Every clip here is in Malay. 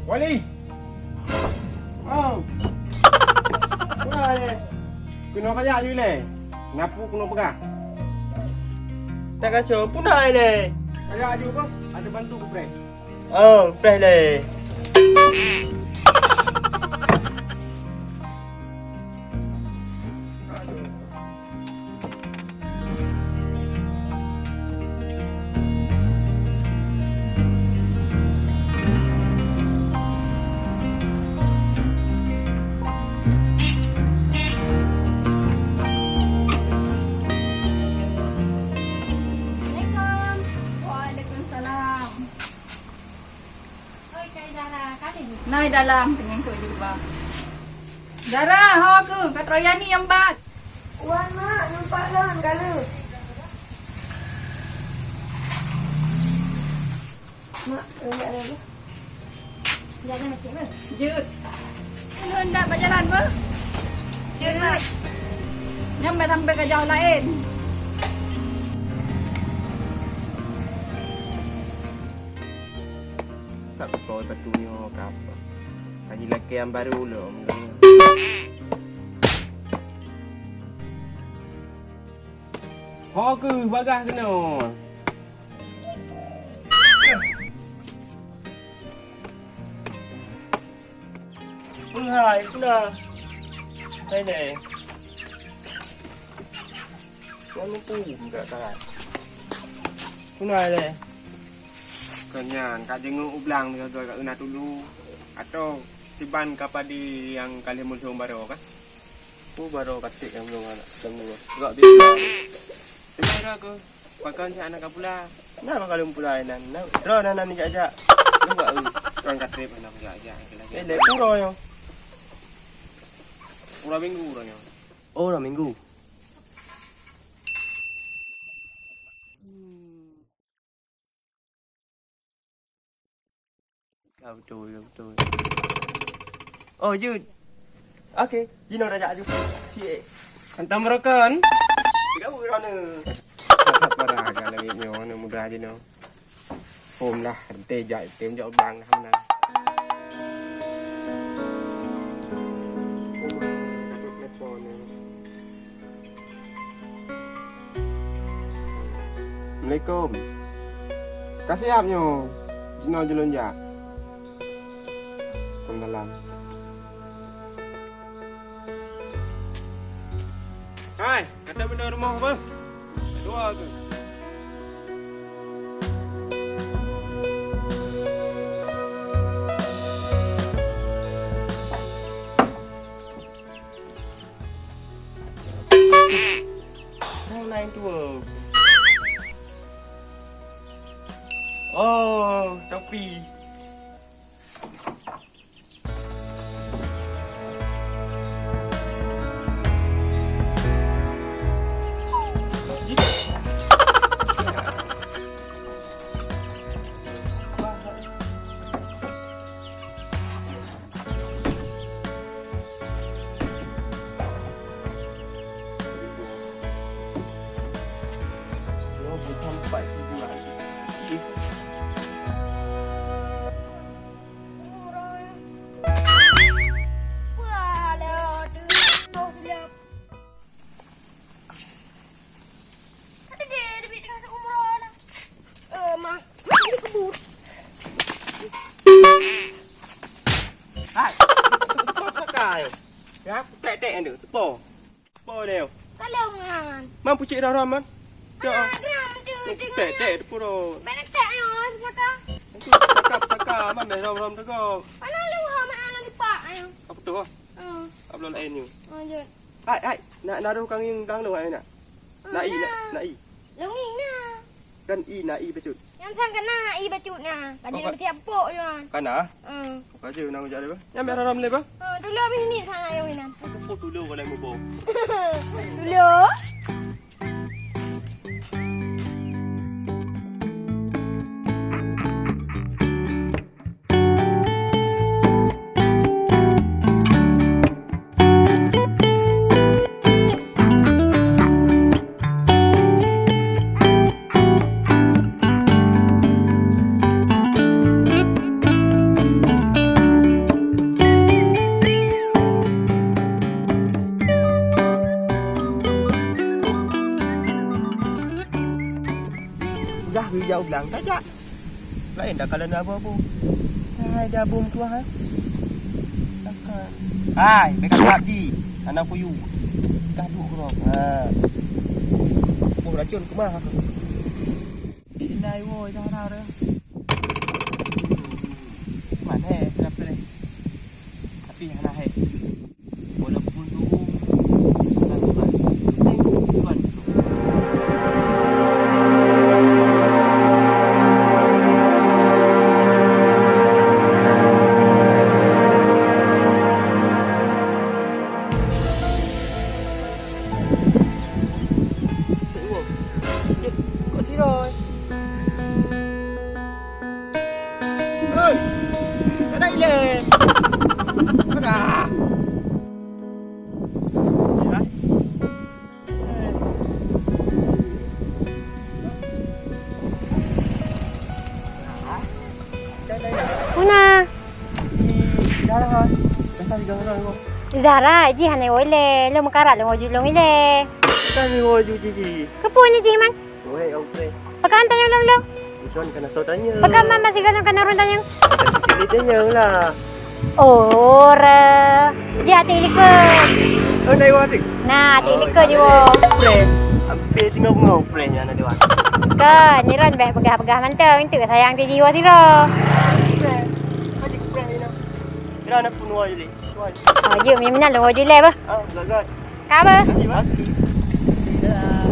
Wali. Oh. Kuna ni. Kuno kaya ju le. Ngapu kuno pegah. Tak kacau punai le. Kaya ju ko ada bantu ku bre. Oh, preh le. Assalamualaikum. Waalaikumsalam. Oi, kay Dara, kali ni. Nay dalam dengan kau juga. Dara, ha ke? Kat Royani yang bak. Wan mak, nampak lah kala. Mak, enggak ada. Enggak ada macam mana? Jut. Lu hendak berjalan apa? Jut nak. Nyampe sampai ke jauh lain. Sab kau batunya ke apa? Lagi laki yang baru lo. Ho ke bagah kena. Punai, punai. Hai le. Kamu pun enggak salah. Punai le. Kanyan kak jenguk ublang ni tu kat una dulu atau tiban kapadi yang kali muncul baru kan? Tu baru katik yang belum anak semua. Enggak bisa. Tiba ke pakan si anak pula. Nah, kalau pulai nan. Ro nan ni aja. Enggak. Kan katip anak aja lagi. Le puro yo. Pura minggu orangnya. Oh, dah minggu. Ya betul, ya betul. Oh, Jun. Okey, Jino dah jak juga. Si Antam merokan. kamu mana? Parah kan lagi nyo mudah aja no. Hôm lah tejak tem jauh bang hamna. Assalamualaikum. Kasih apnyo. Jino jelun ja. Dalam. Hai, ada benda rumah apa? Dua tu. Lain tua. Oh, topi. Sampai tujuan. Wah, dah tu. Kau siap. Ada dia duit dengan umrah dah. Mak, ini kebut. Hai. Pakai. Ya, tek-tek anda. Sepo. Sepo dia. Kalau ngan. Mampu cik dah raman. Cak. Ram tu tengok. Tek puro. Mana tak yo, saka. Saka mana ram tu kau. Mana lu ha mak lu lipat ayo. Apa tu? Apa lain ni? Lanjut. Hai. Nak naruh kang yang dang lu ai nak. Nak i. Longing nah. Kan i nak i becut. Yang sang kena i bacut nah. Tadi lu siap pok je kan. Kana? Apa je nak ujar dia? Yang merah ram le ba? Dulu habis ni sang ayo ni nah. Aku foto dulu kalau mau bawa. Dulu. dah bijak ulang tajak. Lain dah kalau nak apa-apa. Hai dah bom tu ha. Takkan. Hai, mereka lagi. Anak puyu. Kaduk kerok. Ha. Oh racun ke mah. Inai woi dah dah. Mana kenapa ni? Tapi anak hai. Walaupun tu tuan. Tuan. Kau si rồi. Ơi. Ở đây lên. Bắt à. Gì đấy? Đây là Una. Zara thôi. Tại sao thì gần rồi không? Zara, ji hanai oi le, lo makara lo ngoju long ile. Sao thì ngồi dù gì? Kapu ni ji man. Ôi ông đây. Pagkanta yung long long. Bukan kena saudaranya. Pagka mama sigalong ka naron tayong. Ceritanya lah. Ora. Ji ati likod. Ở đây qua thì. Nah, ati likod yo. Friend. Hampir tengok ngau friendnya anak dewan. Ka, ni ron ba pagah-pagah man tong, tu sayang ti jiwa ti ro. Adik friend ini. Kira anak pun wajib ni. Wajib. Oh, ji mi minal lo ngoju le ba. Ah, gagal. Ka ba? Terima kasih. Dah.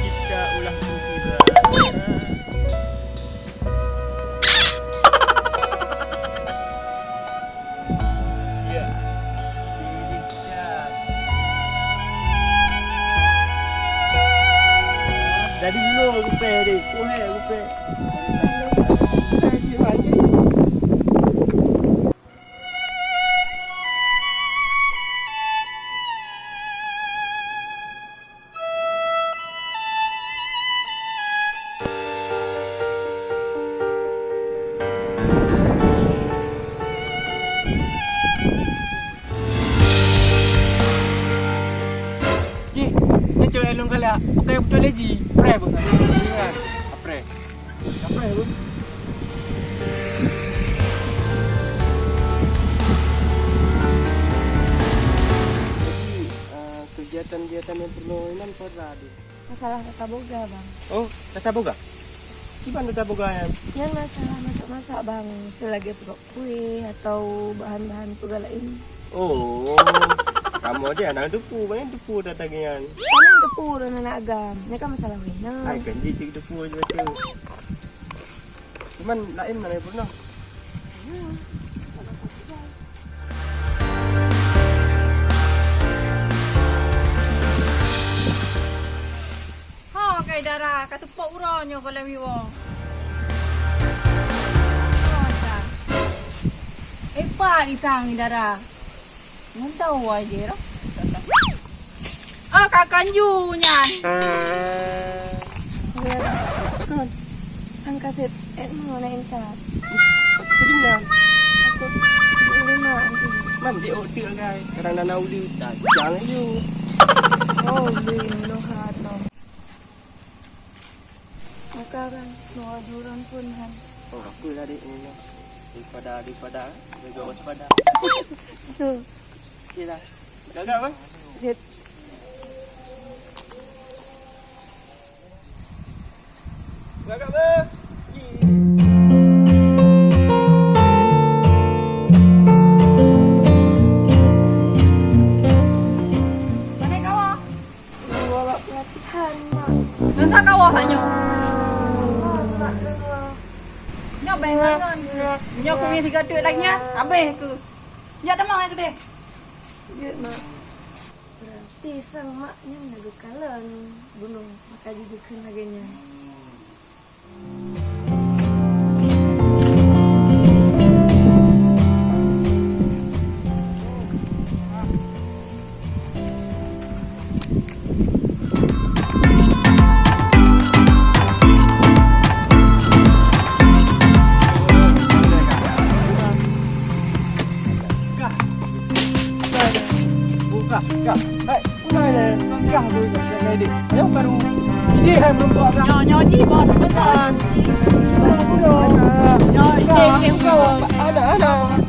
Cipta ulah tiba. Ya. Dari dulu aku pay deh. Aku pay. Cik mana? Cik, ni cewek elong kali ah. Pakai betul lagi. Pre pun kan. Ingat. Pre. Pre pun. Kegiatan-kegiatan yang permainan pernah ada. Masalah kata boga, Bang. Oh, tata boga? Gimana tata boga ya? Yang masalah masak-masak, Bang. Selagi pegak kue atau bahan-bahan pegak lain. Oh, kamu dia anak depu, banyak depu datangnya. Ano yung puro na naagam? Yan ka masalah ko na. Ay, kan cik depu aja tu. Cuman lain mana pernah? Ha, kay darah katupok uronyo kalau miwong. Oh, dah. Pa itang ni darah. Ngan tahu aja ro. Ah, kakanju nyan. Ang kasit, mo na insat. Sedih nak? Ako, hindi na. Man dia order guys. Kadang nak nauli dah jangan you. Oh, din, luhat no. Makaran, nuwaduran pun han. Oh, apa lah dik ni? Daripada jaga waspada. Yalah. Gagal bang? Jet, Gagal bang? Mana kawa? wala pelatihan, Mak. Nasa kawa sanyo. Wala, wala. Nyo bengan. Nyo ko ngisi gaduh lagi nya. Habis ku. Ya temang aku deh. Jet, Mak. Ti sang maknya ngadukalan gunung maka dibikin laganya. Buka, kak. Hai, unai le. Kah dulu jangan edit. Ayo baru. Ide hai belum buat dah. Nyanyi bos Kan. Aku dah. Nyanyi yang kau Ada.